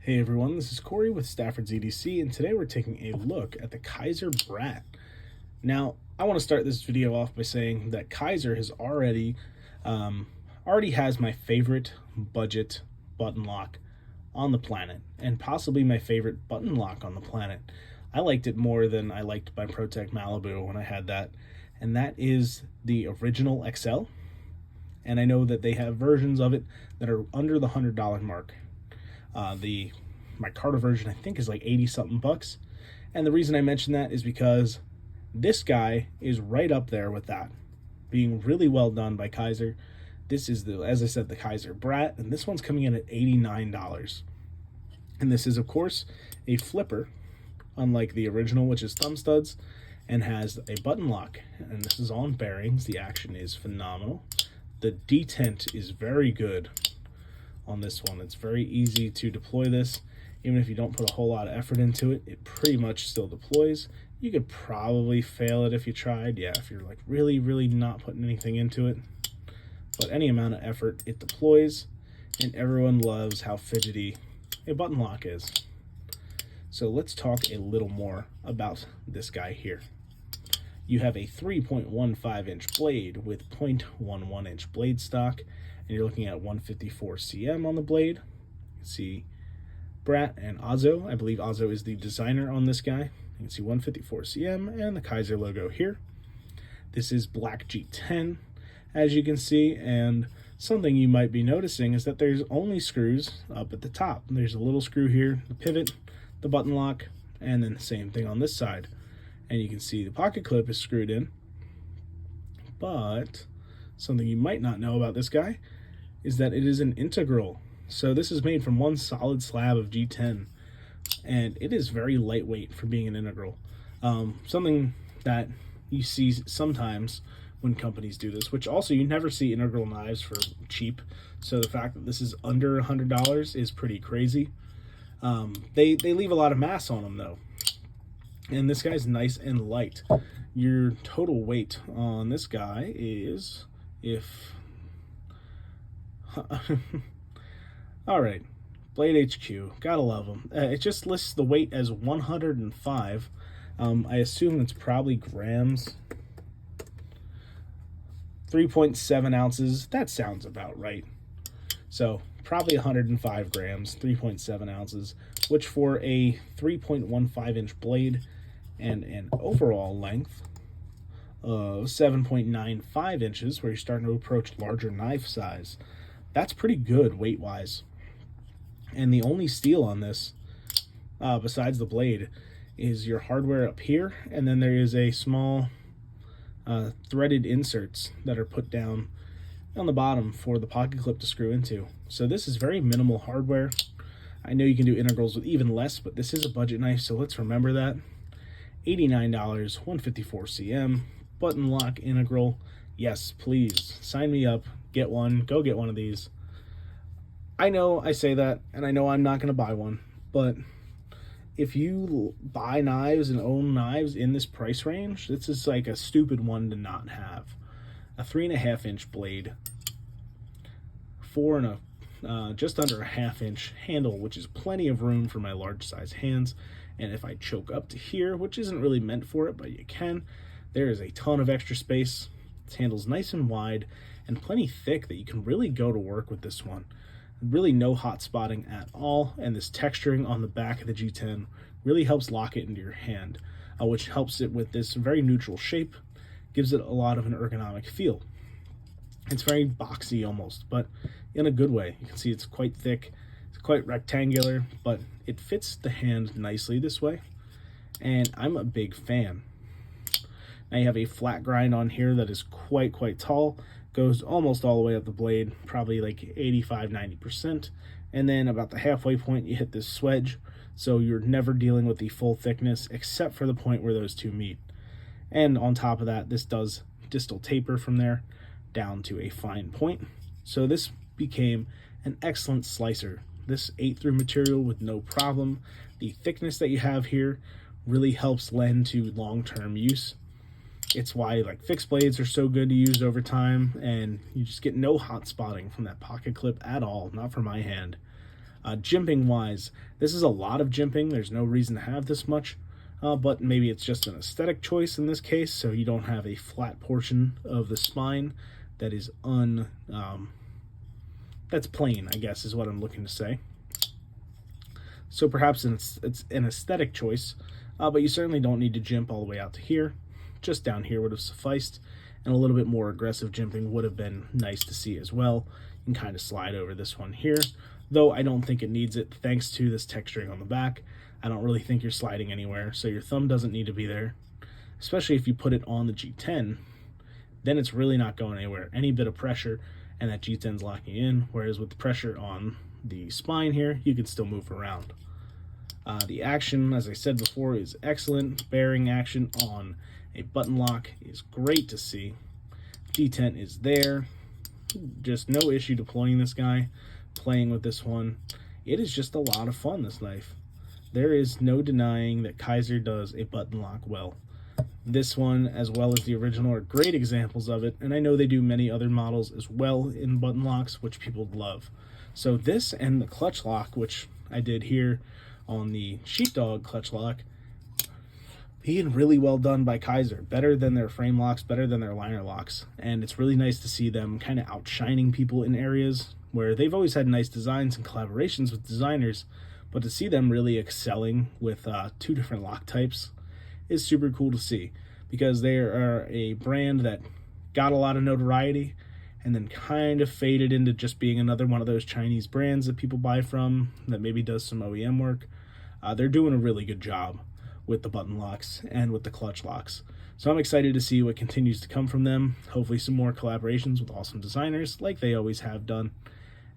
Hey everyone, this is Corey with Stafford's EDC, and today we're taking a look at the Kizer Brat. Now, I want to start this video off by saying that Kizer has already has my favorite budget button lock on the planet, and possibly my favorite button lock on the planet. I liked it more than I liked my Protect Malibu when I had that, and that is the original XL. And I know that they have versions of it that are under the $100 mark. The my Carter version I think is like 80 something bucks, and the reason I mention that is because this guy is right up there with that, being really well done by Kizer. This is as I said, the Kizer Brat, and this one's coming in at $89. And this is of course a flipper, unlike the original, which is thumb studs and has a button lock. And this is on bearings. The action is phenomenal. The detent is very good on this one. It's very easy to deploy this. Even if you don't put a whole lot of effort into it, it pretty much still deploys. You could probably fail it if you tried. Yeah, if you're like really not putting anything into it. But any amount of effort, it deploys, and everyone loves how fidgety a button lock is. So let's talk a little more about this guy here. You have a 3.15 inch blade with 0.11 inch blade stock, and you're looking at 154 cm on the blade. You can see Brat and Ozzo. I believe Ozzo is the designer on this guy. You can see 154 cm and the Kizer logo here. This is black G10, as you can see, and something you might be noticing is that there's only screws up at the top. There's a little screw here, the pivot, the button lock, and then the same thing on this side. And you can see the pocket clip is screwed in. But something you might not know about this guy is that it is an integral. So this is made from one solid slab of G10, and it is very lightweight for being an integral. Something that you see sometimes when companies do this, which also you never see integral knives for cheap. So the fact that this is under $100 is pretty crazy. They leave a lot of mass on them though. And this guy's nice and light. Your total weight on this guy is, if all right, Blade HQ, gotta love them. It just lists the weight as 105. I assume it's probably grams. 3.7 ounces. That sounds about right. So probably 105 grams, 3.7 ounces, which for a 3.15 inch blade and an overall length of 7.95 inches, where you're starting to approach larger knife size, that's pretty good weight-wise. And the only steel on this, besides the blade, is your hardware up here, and then there is a small threaded inserts that are put down on the bottom for the pocket clip to screw into. So this is very minimal hardware. I know you can do integrals with even less, but this is a budget knife, so let's remember that. $89, 154 cm, button lock integral. Yes, please, sign me up, get one, go get one of these. I know I say that, and I know I'm not going to buy one, but if you buy knives and own knives in this price range, this is like a stupid one to not have. A 3.5 inch blade, just under a 1/2 inch handle, which is plenty of room for my large size hands. And if I choke up to here, which isn't really meant for it, but you can, there is a ton of extra space. This handle's nice and wide and plenty thick that you can really go to work with this one. Really no hot spotting at all, and this texturing on the back of the G10 really helps lock it into your hand, which helps it with this very neutral shape, gives it a lot of an ergonomic feel. It's very boxy almost, but in a good way. You can see it's quite thick, it's quite rectangular, but it fits the hand nicely this way, and I'm a big fan. Now you have a flat grind on here that is quite tall, goes almost all the way up the blade, probably like 85-90%, and then about the halfway point you hit this swedge, so you're never dealing with the full thickness except for the point where those two meet. And on top of that, this does distal taper from there down to a fine point, so this became an excellent slicer. This ate through material with no problem. The thickness that you have here really helps lend to long-term use. It's why like fixed blades are so good to use over time, and you just get no hot spotting from that pocket clip at all, not for my hand. Jimping wise, this is a lot of jimping. There's no reason to have this much, but maybe it's just an aesthetic choice in this case, so you don't have a flat portion of the spine that is that's plain, I guess is what I'm looking to say. So perhaps it's an aesthetic choice, but you certainly don't need to jimp all the way out to here. Just down here would have sufficed, and a little bit more aggressive jimping would have been nice to see as well. You can kind of slide over this one here, though I don't think it needs it thanks to this texturing on the back. I don't really think you're sliding anywhere, so your thumb doesn't need to be there, especially if you put it on the G10. Then it's really not going anywhere. Any bit of pressure and that G10's locking in, whereas with the pressure on the spine here, you can still move around. The action, as I said before, is excellent. Bearing action on a button lock is great to see. Detent is there. Just no issue deploying this guy, playing with this one. It is just a lot of fun, this knife. There is no denying that Kizer does a button lock well. This one, as well as the original, are great examples of it, and I know they do many other models as well in button locks, which people love. So this and the clutch lock, which I did here on the Sheepdog clutch lock, being really well done by Kizer. Better than their frame locks, better than their liner locks. And it's really nice to see them kind of outshining people in areas where they've always had nice designs and collaborations with designers, but to see them really excelling with two different lock types is super cool to see, because they are a brand that got a lot of notoriety and then kind of faded into just being another one of those Chinese brands that people buy from that maybe does some OEM work. They're doing a really good job with the button locks and with the clutch locks. So I'm excited to see what continues to come from them. Hopefully some more collaborations with awesome designers like they always have done.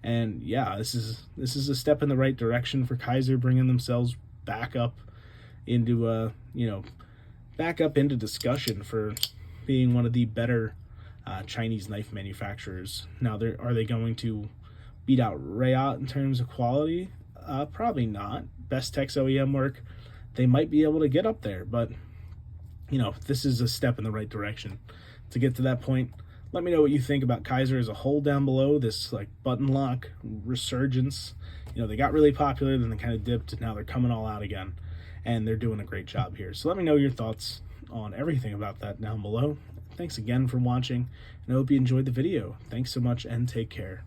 And yeah, this is a step in the right direction for Kizer, bringing themselves back up into back up into discussion for being one of the better Chinese knife manufacturers. Now, are they going to beat out Rayot in terms of quality? Probably not. Best Tex OEM work, they might be able to get up there, but this is a step in the right direction. To get to that point, let me know what you think about Kizer as a whole down below. This like button lock resurgence. They got really popular, then they kind of dipped, and now they're coming all out again, and they're doing a great job here. So let me know your thoughts on everything about that down below. Thanks again for watching, and I hope you enjoyed the video. Thanks so much, and take care.